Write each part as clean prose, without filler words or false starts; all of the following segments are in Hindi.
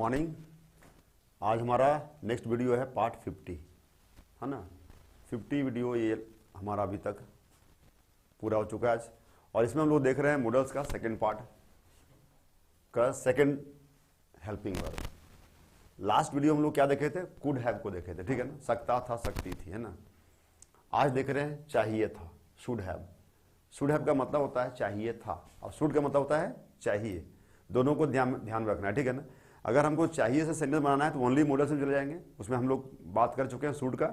मॉर्निंग। आज हमारा नेक्स्ट वीडियो है पार्ट 50, है ना। 50 वीडियो ये हमारा अभी तक पूरा हो चुका है आज, और इसमें हम लोग देख रहे हैं मॉडल्स का सेकंड पार्ट का second helping verb. Last video हम लोग क्या देखे थे? कुड हैव को देखे थे, ठीक है ना। सकता था, सकती थी, है ना। आज देख रहे हैं चाहिए था, शुड हैव। शुड हैव का मतलब होता है चाहिए था, और शुड का मतलब होता है चाहिए। दोनों को ध्यान रखना है, ठीक है ना। अगर हमको चाहिए से सेंटेंस बनाना है तो ओनली मॉडल से चले जाएंगे। उसमें हम लोग बात कर चुके हैं शुड का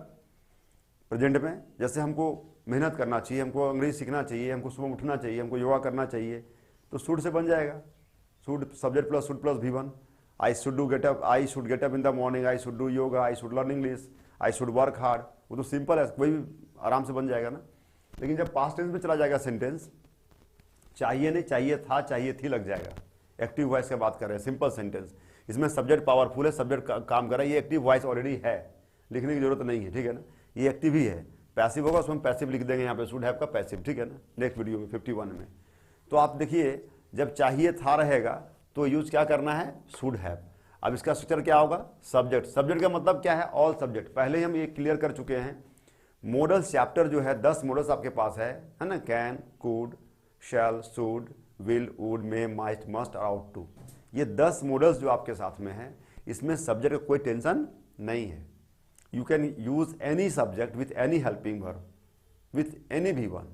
प्रेजेंट में। जैसे हमको मेहनत करना चाहिए, हमको अंग्रेजी सीखना चाहिए, हमको सुबह उठना चाहिए, हमको योगा करना चाहिए, तो शुड से बन जाएगा। Should subject plus should plus V1। I should do get up, I should get up in the morning, I should do yoga, I should learn English, I should work hard. वो तो सिंपल है, कोई भी आराम से बन जाएगा ना। लेकिन जब पास्ट टेंस में चला जाएगा सेंटेंस, चाहिए नहीं, चाहिए था, चाहिए थी लग जाएगा। एक्टिव वॉइस की बात कर रहे हैं, सिंपल सेंटेंस। इसमें सब्जेक्ट पावरफुल है, सब्जेक्ट काम कर रहा है, ये एक्टिव वॉइस ऑलरेडी है, लिखने की जरूरत नहीं है, ठीक है ना। ये एक्टिव ही है, पैसिव होगा उसमें पैसिव लिख देंगे यहाँ पे, शुड हैव का पैसिव, ठीक है ना। नेक्स्ट वीडियो में 51 में तो आप देखिए, जब चाहिए था रहेगा तो यूज क्या करना है? Should have. अब इसका स्ट्रक्चर क्या होगा? सब्जेक्ट। सब्जेक्ट का मतलब क्या है? All subject. पहले ही हम ये क्लियर कर चुके हैं। मॉडल्स चैप्टर जो है 10 मॉडल्स आपके पास है ना। Can, could, shall, should, will, would, may, might, must और आउट टू। ये 10 मॉडल्स जो आपके साथ में है, इसमें सब्जेक्ट का कोई टेंशन नहीं है। You can use any subject with any helping verb with any V1।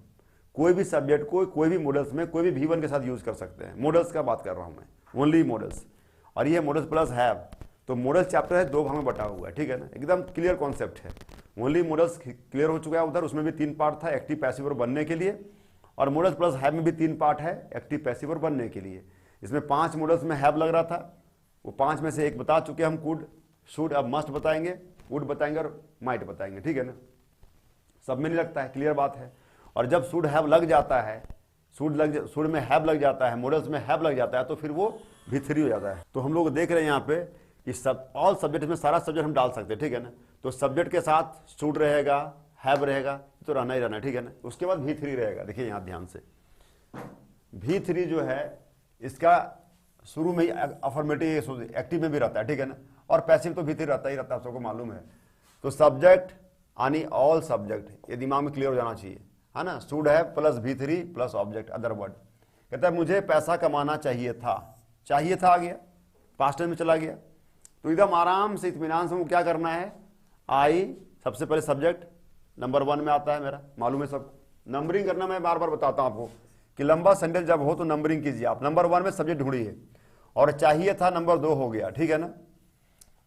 कोई भी सब्जेक्ट को कोई भी मॉडल्स में कोई भी V1 के साथ यूज कर सकते हैं। मॉडल्स का बात कर रहा हूं मैं, ओनली मॉडल्स। और ये मॉडल्स प्लस हैव, तो मॉडल चैप्टर है 2 भाग में बटा हुआ है, ठीक है ना। एकदम क्लियर कॉन्सेप्ट है। ओनली मॉडल्स क्लियर हो चुका है उधर, उसमें भी 3 पार्ट था एक्टिव पैसिव वर्ब बनने के लिए, और मॉडल्स प्लस हैव में भी 3 पार्ट है एक्टिव पैसिव वर्ब बनने के लिए। इसमें 5 मॉडल्स में हैव लग रहा था, वो 5 में से एक बता चुके हम, कुड, शुड। अब मस्ट बताएंगे, वुड बताएंगे और माइट बताएंगे, ठीक है ना। सब में नहीं लगता है, क्लियर बात है। और जब शुड हैव लग जाता है, शुड में हैव लग जाता है, मॉडल्स में हैव लग जाता है, तो फिर वो V3 हो जाता है। तो हम लोग देख रहे हैं यहाँ पे कि सब ऑल सब्जेक्ट में सारा सब्जेक्ट हम डाल सकते हैं, ठीक है ना। तो सब्जेक्ट के साथ शुड रहेगा, हैव रहेगा, तो रहना ही रहना, ठीक है ना। उसके बाद V3 रहेगा। देखिए यहाँ ध्यान से, V3 जो है इसका शुरू में ही अफर्मेटिव एक्टिव में भी रहता है, ठीक है ना। और पैसिव तो V3 रहता ही रहता है, सबको मालूम है। तो सब्जेक्ट यानी ऑल सब्जेक्ट, ये दिमाग में क्लियर हो जाना चाहिए, है ना। Should have plus V3 plus object other word. कहता है मुझे पैसा कमाना चाहिए था, चाहिए था आ गया, पास्ट टेंस में चला गया। तो एकदम आराम से इत्मीनान से क्या करना है? आई सबसे पहले सब्जेक्ट नंबर 1 में आता है, मेरा मालूम है सब। नंबरिंग करना मैं बार बार बताता हूं आपको कि लंबा सेंटेंस जब हो तो नंबरिंग कीजिए आप। नंबर 1 में सब्जेक्ट ढूंढिए, और चाहिए था नंबर 2 हो गया, ठीक है ना।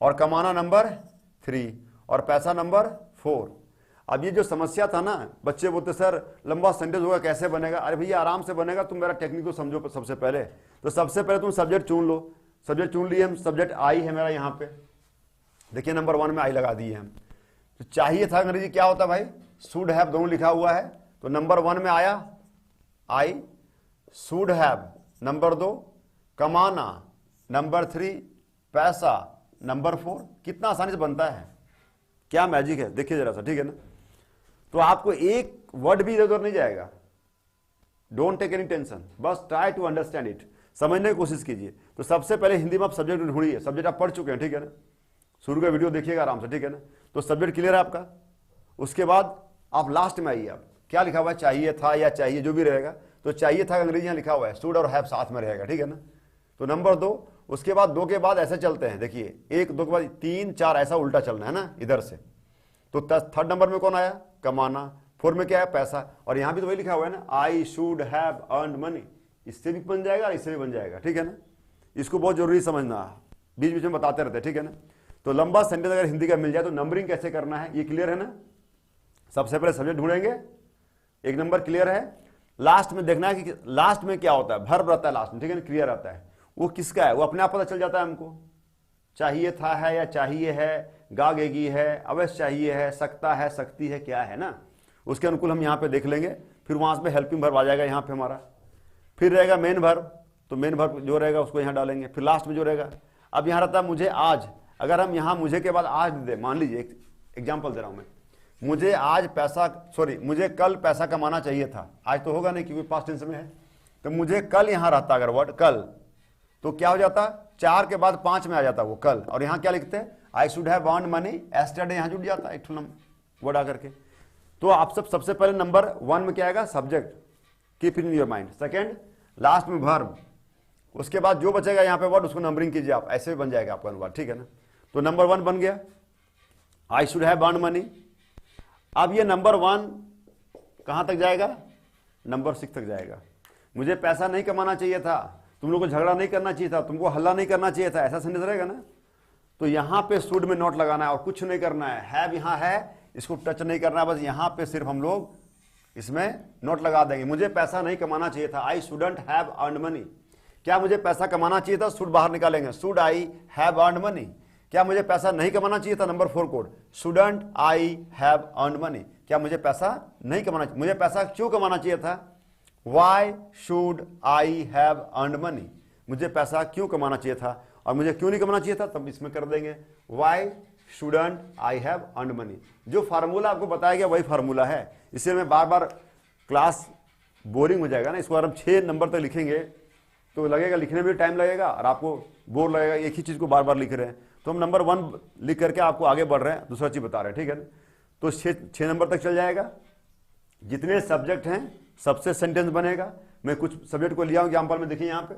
और कमाना नंबर 3, और पैसा नंबर 4। अब ये जो समस्या था ना, बच्चे बोलते सर लंबा सेंटेंस होगा कैसे बनेगा? अरे भैया आराम से बनेगा, तुम मेरा टेक्निक को समझो। सबसे पहले तो सबसे पहले तुम सब्जेक्ट चुन लो। सब्जेक्ट चुन लिए हम, सब्जेक्ट आई है मेरा यहाँ पे, देखिए नंबर 1 में आई लगा दिए हम। तो चाहिए था अंग्रेजी क्या होता भाई? शुड हैव, दोनों लिखा हुआ है। तो नंबर 1 में आया आई, शुड हैव नंबर 2, कमाना नंबर 3, पैसा नंबर 4। कितना आसानी से बनता है, क्या मैजिक है, देखिए जरा सा, ठीक है ना। तो आपको एक वर्ड भी इधर उधर नहीं जाएगा। डोंट टेक एनी टेंशन, बस ट्राई टू अंडरस्टैंड इट, समझने की कोशिश कीजिए। तो सबसे पहले हिंदी में आप सब्जेक्ट ढूंढिए। सब्जेक्ट आप पढ़ चुके हैं, ठीक है ना। शुरू का वीडियो देखिएगा आराम से, ठीक है ना। तो सब्जेक्ट क्लियर है आपका। उसके बाद आप लास्ट में आइए, आप क्या लिखा हुआ है? चाहिए था या चाहिए, जो भी रहेगा। तो चाहिए था अंग्रेजी यहाँ लिखा हुआ है, शुड और हैव साथ में रहेगा, ठीक है ना। तो नंबर 2, उसके बाद 2 के बाद ऐसे चलते हैं, देखिए 1 2 के बाद 3 4 ऐसा उल्टा चलना है ना इधर से। तो 3rd नंबर में कौन आया? कमाना। 4 में क्या है? पैसा। और यहां भी तो वही लिखा हुआ है ना, I should have earned money. इससे भी बन जाएगा और इससे भी बन जाएगा, ठीक है ना। इसको बहुत जरूरी समझना है, बीच बीच में बताते रहते हैं, ठीक है ना। तो लंबा सेंटेंस अगर हिंदी का मिल जाए तो नंबरिंग कैसे करना है ये क्लियर है ना। सबसे पहले सब्जेक्ट ढूंढेंगे, 1 नंबर क्लियर है। लास्ट में देखना है कि लास्ट में क्या होता है, वर्ब रहता है लास्ट में, ठीक है ना, क्लियर रहता है। वो किसका है वो अपने आप पता चल जाता है हमको। चाहिए था है या चाहिए है, गागेगी है, अवश्य चाहिए है, सकता है, सकती है, क्या है ना, उसके अनुकूल हम यहाँ पे देख लेंगे। फिर वहां पे हेल्पिंग वर्ब आ जाएगा यहाँ पे हमारा। फिर रहेगा मेन वर्ब, तो मेन वर्ब जो रहेगा उसको यहाँ डालेंगे। फिर लास्ट में जो रहेगा, अब यहाँ रहता है मुझे आज। अगर हम यहाँ मुझे के बाद आज दे, मान लीजिए एक एग्जाम्पल दे रहा हूं मैं, मुझे आज पैसा, सॉरी मुझे कल पैसा कमाना चाहिए था। आज तो होगा नहीं क्योंकि पास्ट टेंस में है। तो मुझे कल यहाँ रहता अगर वर्ड कल, तो क्या हो जाता? 4 के बाद 5 में आ जाता वो कल, और यहाँ क्या लिखते हैं, आई should have earned money yesterday, यहाँ जुड़ जाता है एक वर्ड आकर के। तो आप सबसे पहले नंबर 1 में क्या आएगा, subject, keep in your mind. Second, last में वर्ब, उसके बाद जो बचेगा यहाँ पे वर्ड उसको नंबरिंग कीजिए आप, ऐसे भी बन जाएगा आपका अनुवाद, ठीक है ना। तो नंबर 1 बन गया, आई शुड हैव अर्न्ड मनी। अब ये नंबर 1 कहां तक जाएगा, नंबर 6 तक जाएगा। मुझे पैसा नहीं कमाना चाहिए था, तुम लोग को झगड़ा नहीं करना चाहिए था, तुमको हल्ला नहीं करना चाहिए था, ऐसा सेंटेंस रहेगा ना। तो यहां पे शुड में नोट लगाना है और कुछ नहीं करना है, हैव यहां है, इसको टच नहीं करना है, बस यहां पे सिर्फ हम लोग इसमें नोट लगा देंगे। मुझे पैसा नहीं कमाना चाहिए था, I shouldn't have earned money. क्या मुझे पैसा कमाना चाहिए था, शुड बाहर निकालेंगे, should I have earned money. क्या मुझे पैसा नहीं कमाना चाहिए था, number 4 code, shouldn't I have earned money. क्या मुझे पैसा नहीं कमाना, मुझे पैसा क्यों कमाना चाहिए था, why should I have earned money. मुझे पैसा क्यों कमाना चाहिए था, और मुझे क्यों नहीं कमाना चाहिए था, तब इसमें कर देंगे why shouldn't I have earned money. जो फार्मूला आपको बताया गया वही फार्मूला है, इसलिए मैं बार बार क्लास बोरिंग हो जाएगा ना। इसको अगर हम 6 नंबर तक लिखेंगे तो लगेगा, लिखने में भी टाइम लगेगा और आपको बोर लगेगा, एक ही चीज को बार बार लिख रहे हैं। तो हम नंबर 1 लिख करके आपको आगे बढ़ रहे हैं, दूसरा चीज बता रहे हैं, ठीक है ना। तो 6 नंबर तक चल जाएगा। जितने सब्जेक्ट हैं सबसे सेंटेंस बनेगा। मैं कुछ सब्जेक्ट को लिया हूं एग्जाम्पल में, देखिए यहां पे।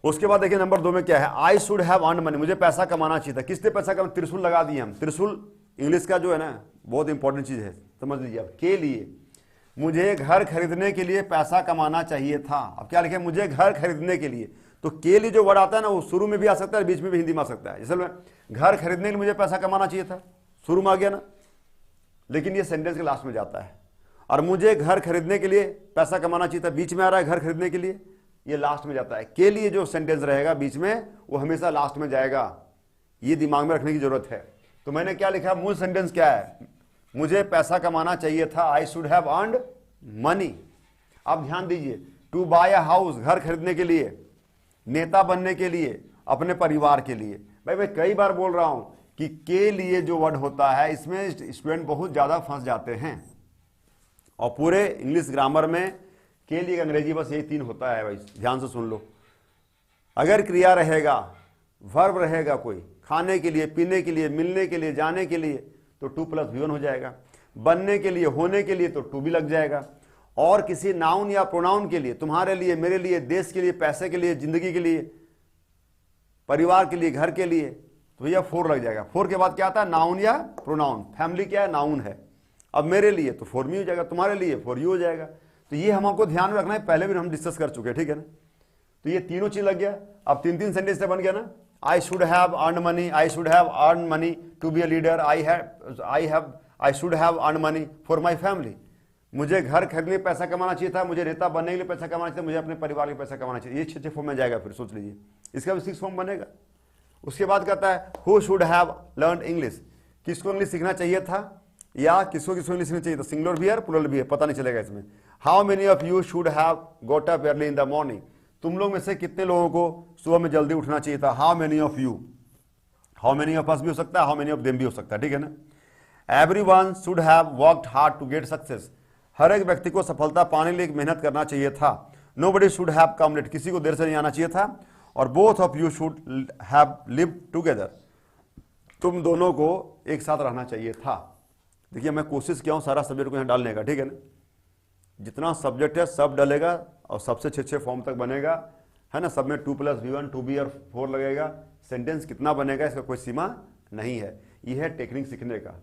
उसके बाद देखिए नंबर 2 में क्या है, आई शुड हैव अर्न्ड मनी। मुझे पैसा कमाना चाहिए था, किसने पैसा कमाना, त्रिशूल लगा दिए हम। त्रिशूल इंग्लिश का जो है ना बहुत इंपॉर्टेंट चीज है, समझ लीजिए आप। के लिए, मुझे घर खरीदने के लिए पैसा कमाना चाहिए था। अब क्या लिखे, मुझे घर खरीदने के लिए। तो के लिए जो वर्ड आता है ना वो शुरू में भी आ सकता है, बीच में भी हिंदी में आ सकता है। जैसे मैं घर खरीदने के लिए मुझे पैसा कमाना चाहिए था, शुरू में आ गया ना, लेकिन ये सेंटेंस के लास्ट में जाता है। और मुझे घर खरीदने के लिए पैसा कमाना चाहिए था, बीच में आ रहा है घर खरीदने के लिए, ये लास्ट में जाता है। के लिए जो सेंटेंस रहेगा बीच में वो हमेशा लास्ट में जाएगा, ये दिमाग में रखने की जरूरत है। तो मैंने क्या लिखा, मूल सेंटेंस क्या है, मुझे पैसा कमाना चाहिए था, आई शुड हैव अर्न्ड मनी। अब ध्यान दीजिए, टू बाय अ हाउस, घर खरीदने के लिए, नेता बनने के लिए, अपने परिवार के लिए। भाई मैं कई बार बोल रहा हूं कि के लिए जो वर्ड होता है इसमें स्टूडेंट बहुत ज्यादा फंस जाते हैं। और पूरे इंग्लिश ग्रामर में के लिए अंग्रेजी बस यही 3 होता है भाई, ध्यान से सुन लो। अगर क्रिया रहेगा, वर्ब रहेगा कोई, खाने के लिए, पीने के लिए, मिलने के लिए, जाने के लिए, तो 2 + V1 हो जाएगा। बनने के लिए, होने के लिए, तो टू भी लग जाएगा। और किसी नाउन या प्रोनाउन के लिए, तुम्हारे लिए, मेरे लिए, देश के लिए, पैसे के लिए, जिंदगी के लिए, परिवार के लिए, घर के लिए, तो भैया 4 लग जाएगा। 4 के बाद क्या आता है, नाउन या प्रोनाउन। फैमिली क्या है, नाउन है। अब मेरे लिए तो 4 मी हो जाएगा, तुम्हारे लिए 4U हो जाएगा। तो ये हमको ध्यान में रखना है, पहले भी हम डिस्कस कर चुके हैं, ठीक है ना। तो ये तीनों चीज लग गया। अब 3 सेंटेंस से बन गया ना, I should have earned money, I should have earned money to be a leader, I should have earned money for my family. मुझे घर खरीदने पैसा कमाना चाहिए था, मुझे नेता बनने के लिए पैसा कमाना चाहिए, मुझे अपने परिवार के पैसा कमाना चाहिए। ये 6 फॉर्म में जाएगा, फिर सोच लीजिए इसका भी 6 फॉर्म बनेगा। उसके बाद कहता है who should have learn English, किसको इंग्लिश सीखना चाहिए था या किसको इंग्लिश सीखना चाहिए था, सिंगुलर भी है प्लूरल भी है, पता नहीं चलेगा इसमें। How many of you should have got up early in the morning, तुम लोग में से कितने लोगों को सुबह में जल्दी उठना चाहिए था। How many of you, how many of us भी हो सकता है, हाउ मेनी ऑफ देम भी हो सकता है, ठीक है ना। Everyone should have worked hard to get success, हर एक व्यक्ति को सफलता पाने के लिए मेहनत करना चाहिए था। Nobody should have come late, किसी को देर से नहीं आना चाहिए था। और both of you should have lived together, तुम दोनों को एक साथ रहना चाहिए था। देखिए मैं कोशिश किया हूं सारा सब्जेक्ट को यहां डालने का, ठीक है ना। जितना सब्जेक्ट है सब डलेगा और सबसे 6 फॉर्म तक बनेगा, है ना। सब में 2 + V1 2B और 4 लगेगा। सेंटेंस कितना बनेगा इसका कोई सीमा नहीं है। यह है टेक्निक सीखने का।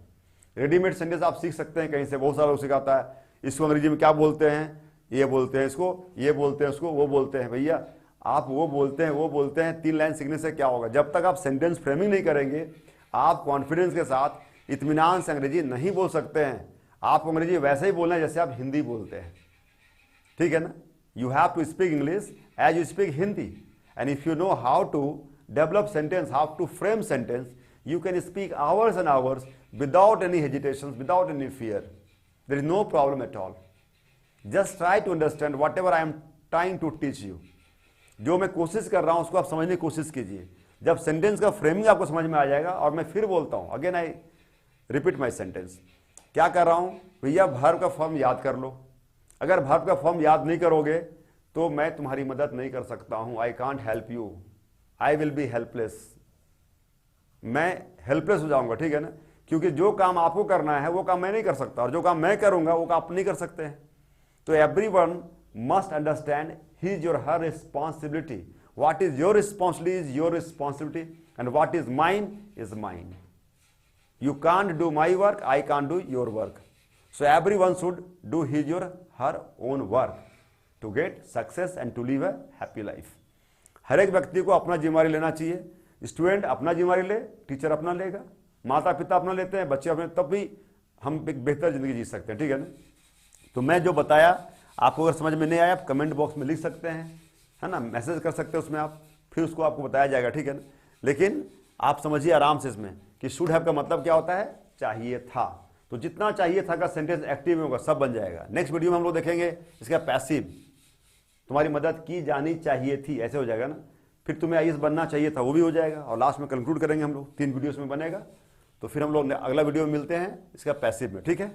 रेडीमेड सेंटेंस आप सीख सकते हैं कहीं से, बहुत सारा लोग सिखाता है। इसको अंग्रेजी में क्या बोलते हैं, ये बोलते हैं इसको, ये बोलते हैं उसको, वो बोलते हैं। भैया आप वो बोलते हैं, वो बोलते हैं, 3 लाइन सीखने से क्या होगा। जब तक आप सेंटेंस फ्रेमिंग नहीं करेंगे, आप कॉन्फिडेंस के साथ इत्मीनान से अंग्रेजी नहीं बोल सकते हैं। आपको अंग्रेजी वैसे ही बोलना है जैसे आप हिंदी बोलते हैं, ठीक है ना। You have to speak English as you speak Hindi, and if you know how to develop sentence, how to frame sentence, you can speak hours and hours without any hesitations, without any fear. There is no problem at all. Just try to understand whatever I am trying to teach you. जो मैं कोशिश कर रहा हूं उसको आप समझने की कोशिश कीजिए। जब सेंटेंस का फ्रेमिंग आपको समझ में आ जाएगा, और मैं फिर बोलता हूं, again I repeat my sentence, क्या कर रहा हूं भैया, वर्ब का फॉर्म याद कर लो। अगर वर्ब का फॉर्म याद नहीं करोगे तो मैं तुम्हारी मदद नहीं कर सकता हूं, I can't help you. I will be helpless, मैं हेल्पलेस हो जाऊंगा, ठीक है ना, क्योंकि जो काम आपको करना है वो काम मैं नहीं कर सकता, और जो काम मैं करूंगा वो काम आप नहीं कर सकते हैं। तो एवरीवन मस्ट अंडरस्टैंड हिज और her responsibility, what is your responsibility is your responsibility, and what is mine is mine. You can't do my work, I can't do your work. So everyone should do his or her own work to get success and to live a happy life. हर एक व्यक्ति को अपना जिम्मेदारी लेना चाहिए। स्टूडेंट अपना जिम्मेदारी ले, टीचर अपना लेगा, माता पिता अपना लेते हैं, बच्चे अपने, तब भी हम एक बेहतर जिंदगी जी सकते हैं, ठीक है ना। तो मैं जो बताया आपको अगर समझ में नहीं आया, आप कमेंट बॉक्स में लिख सकते हैं, है ना, मैसेज कर सकते हैं उसमें आप, फिर उसको आपको बताया जाएगा, ठीक है ना। लेकिन आप समझिए आराम से इसमें कि शुड हैव का मतलब क्या होता है, चाहिए था। तो जितना चाहिए था का सेंटेंस एक्टिव में होगा, सब बन जाएगा। नेक्स्ट वीडियो में हम लोग देखेंगे इसका पैसिव, तुम्हारी मदद की जानी चाहिए थी, ऐसे हो जाएगा ना। फिर तुम्हें आईएएस बनना चाहिए था, वो भी हो जाएगा। और लास्ट में कंक्लूड करेंगे हम लोग, 3 वीडियोस में बनेगा। तो फिर हम लोग अगला वीडियो में मिलते हैं इसका पैसिव में, ठीक है।